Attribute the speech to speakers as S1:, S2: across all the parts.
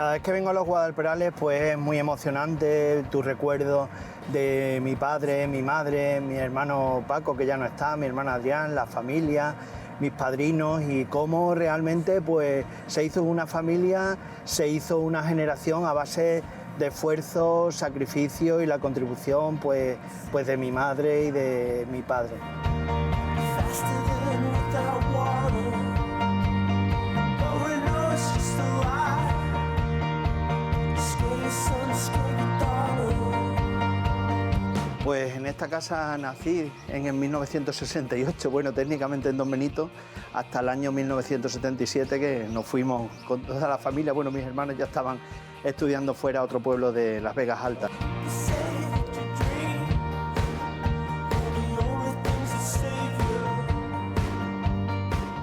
S1: Cada vez que vengo a los Guadalperales pues es muy emocionante tu recuerdo de mi padre, mi madre, mi hermano Paco, que ya no está, mi hermano Adrián, la familia, mis padrinos, y cómo realmente pues se hizo una familia, se hizo una generación a base de esfuerzo, sacrificio y la contribución pues de mi madre y de mi padre. Pues en esta casa nací en el 1968, bueno, técnicamente en Don Benito, hasta el año 1977 que nos fuimos con toda la familia. Bueno, mis hermanos ya estaban estudiando fuera a otro pueblo de Las Vegas Altas.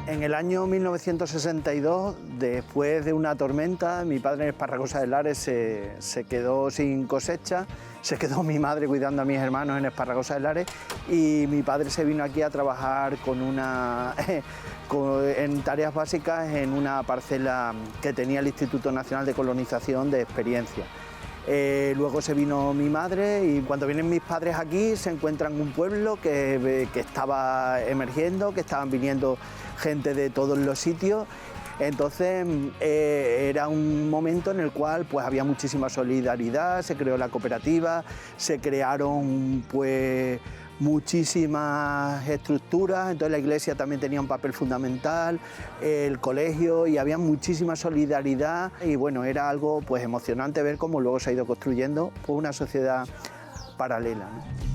S1: En el año 1962, después de una tormenta, mi padre en Esparragosa de Lares se quedó sin cosecha, se quedó mi madre cuidando a mis hermanos en Esparragosa de Lares y mi padre se vino aquí a trabajar en tareas básicas en una parcela que tenía el Instituto Nacional de Colonización de Experiencia. Luego se vino mi madre y cuando vienen mis padres aquí se encuentran un pueblo que estaba emergiendo, que estaban viniendo gente de todos los sitios. Entonces era un momento en el cual pues había muchísima solidaridad, se creó la cooperativa, se crearon pues muchísimas estructuras, entonces la iglesia también tenía un papel fundamental, el colegio, y había muchísima solidaridad y bueno, era algo pues emocionante ver cómo luego se ha ido construyendo pues, una sociedad paralela, ¿no?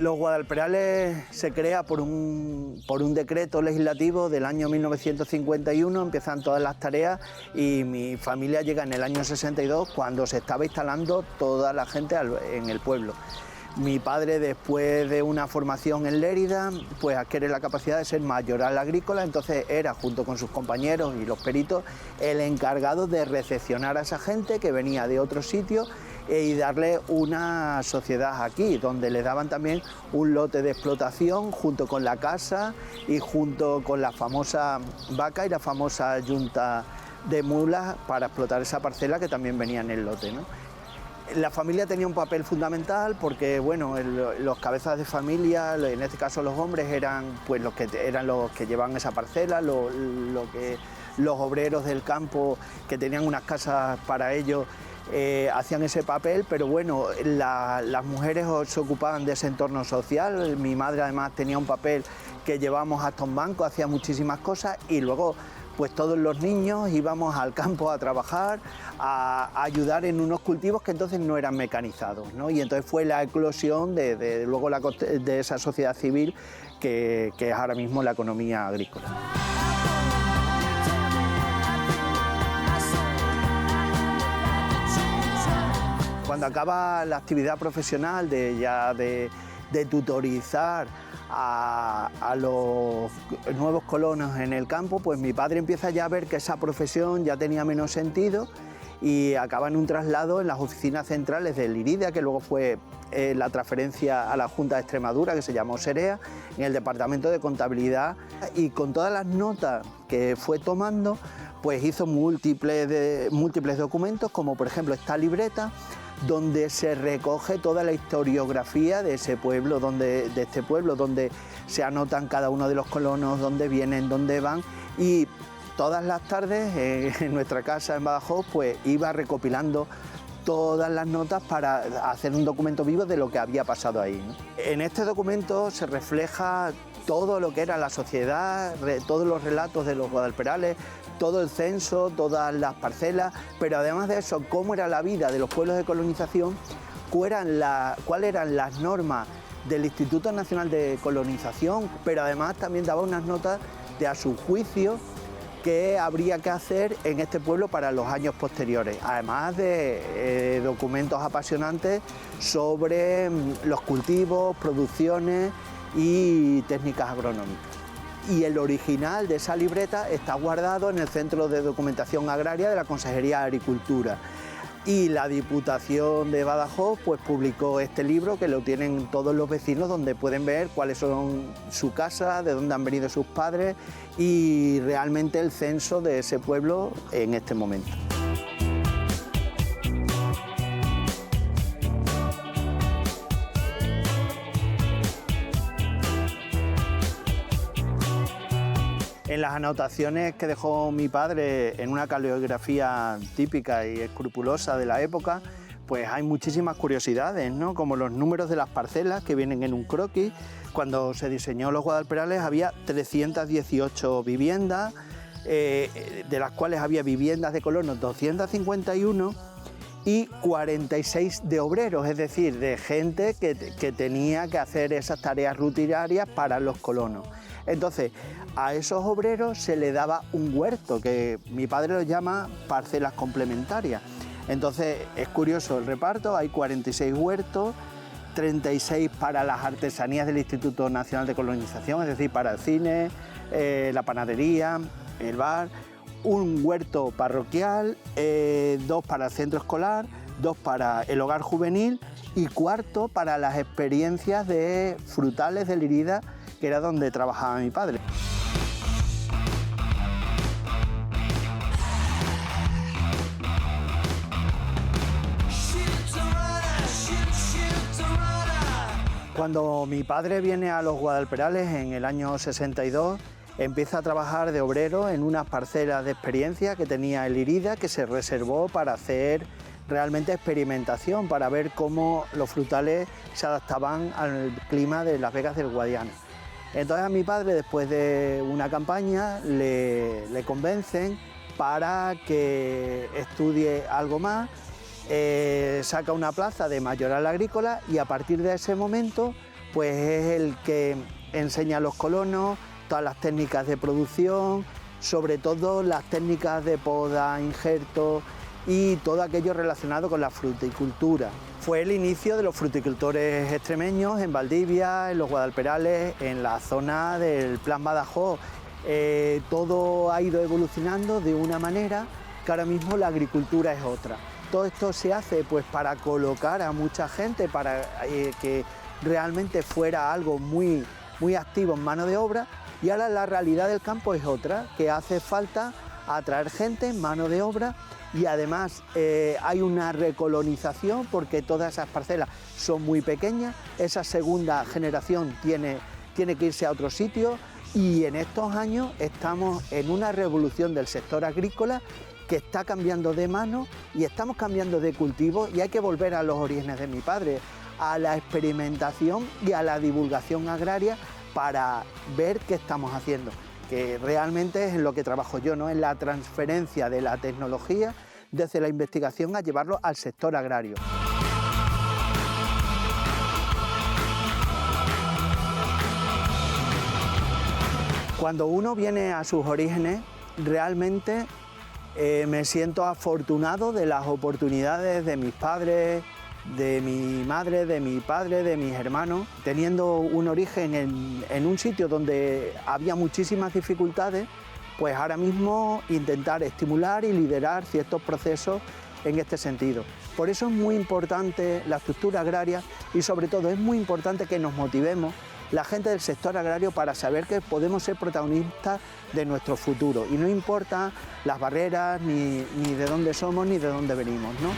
S1: Los Guadalperales se crea por un decreto legislativo del año 1951, empiezan todas las tareas y mi familia llega en el año 62 cuando se estaba instalando toda la gente en el pueblo. Mi padre, después de una formación en Lérida, pues adquiere la capacidad de ser mayoral agrícola, entonces era, junto con sus compañeros y los peritos, el encargado de recepcionar a esa gente que venía de otros sitios y darle una sociedad aquí, donde le daban también un lote de explotación junto con la casa y junto con la famosa vaca y la famosa yunta de mulas para explotar esa parcela que también venía en el lote, ¿no? La familia tenía un papel fundamental porque bueno, los cabezas de familia, en este caso los hombres, eran pues los que llevaban esa parcela, los obreros del campo que tenían unas casas para ellos hacían ese papel, pero bueno, las mujeres se ocupaban de ese entorno social. Mi madre además tenía un papel que llevábamos hasta un banco, hacía muchísimas cosas y luego pues todos los niños íbamos al campo a trabajar, a ayudar en unos cultivos que entonces no eran mecanizados, ¿no? Y entonces fue la eclosión de esa sociedad civil que es ahora mismo la economía agrícola. Cuando acaba la actividad profesional de tutorizar a los nuevos colonos en el campo, pues mi padre empieza ya a ver que esa profesión ya tenía menos sentido y acaba en un traslado en las oficinas centrales del IRIDEA, que luego fue la transferencia a la Junta de Extremadura, que se llamó SEREA, en el Departamento de Contabilidad, y con todas las notas que fue tomando, pues hizo múltiples documentos, como por ejemplo esta libreta, donde se recoge toda la historiografía de ese pueblo, donde se anotan cada uno de los colonos, dónde vienen, dónde van, y todas las tardes en nuestra casa en Badajoz pues iba recopilando todas las notas para hacer un documento vivo de lo que había pasado ahí, ¿no? En este documento se refleja todo lo que era la sociedad, todos los relatos de los Guadalperales, todo el censo, todas las parcelas, pero además de eso, cómo era la vida de los pueblos de colonización, cuáles eran las normas del Instituto Nacional de Colonización, pero además también daba unas notas de a su juicio qué habría que hacer en este pueblo para los años posteriores, además de documentos apasionantes sobre los cultivos, producciones y técnicas agronómicas. Y el original de esa libreta está guardado en el Centro de Documentación Agraria de la Consejería de Agricultura. y la Diputación de Badajoz pues publicó este libro que lo tienen todos los vecinos, donde pueden ver cuáles son su casa, de dónde han venido sus padres y realmente el censo de ese pueblo en este momento. En las anotaciones que dejó mi padre en una caligrafía típica y escrupulosa de la época, pues hay muchísimas curiosidades, ¿no? Como los números de las parcelas que vienen en un croquis. Cuando se diseñó los Guadalperales había 318 viviendas, de las cuales había viviendas de colonos 251 y 46 de obreros, es decir, de gente que tenía que hacer esas tareas rutinarias para los colonos. Entonces, a esos obreros se le daba un huerto, que mi padre lo llama parcelas complementarias. Entonces, es curioso el reparto, hay 46 huertos, 36 para las artesanías del Instituto Nacional de Colonización, es decir, para el cine, la panadería, el bar, un huerto parroquial, 2 para el centro escolar, 2 para el hogar juvenil y 4 para las experiencias de frutales de Lérida, que era donde trabajaba mi padre. Cuando mi padre viene a los Guadalperales en el año 62, empieza a trabajar de obrero en unas parcelas de experiencia que tenía en Lérida, que se reservó para hacer realmente experimentación, para ver cómo los frutales se adaptaban al clima de Las Vegas del Guadiana. Entonces a mi padre, después de una campaña, le convencen para que estudie algo más, saca una plaza de mayoral agrícola y a partir de ese momento pues es el que enseña a los colonos todas las técnicas de producción, sobre todo las técnicas de poda, injerto y todo aquello relacionado con la fruticultura. Fue el inicio de los fruticultores extremeños en Valdivia, en los Guadalperales, en la zona del Plan Badajoz. Todo ha ido evolucionando de una manera que ahora mismo la agricultura es otra. Todo esto se hace pues para colocar a mucha gente, para que realmente fuera algo muy activo en mano de obra, y ahora la realidad del campo es otra, que hace falta atraer gente, mano de obra, y además hay una recolonización porque todas esas parcelas son muy pequeñas, esa segunda generación tiene que irse a otro sitio y en estos años estamos en una revolución del sector agrícola que está cambiando de mano y estamos cambiando de cultivo y hay que volver a los orígenes de mi padre, a la experimentación y a la divulgación agraria para ver qué estamos haciendo, que realmente es en lo que trabajo yo, ¿no? En la transferencia de la tecnología desde la investigación a llevarlo al sector agrario. Cuando uno viene a sus orígenes, realmente me siento afortunado de las oportunidades de mis padres, de mi madre, de mi padre, de mis hermanos, teniendo un origen en un sitio donde había muchísimas dificultades, pues ahora mismo intentar estimular y liderar ciertos procesos en este sentido. Por eso es muy importante la estructura agraria y sobre todo es muy importante que nos motivemos la gente del sector agrario para saber que podemos ser protagonistas de nuestro futuro y no importa las barreras ni de dónde somos ni de dónde venimos, ¿no?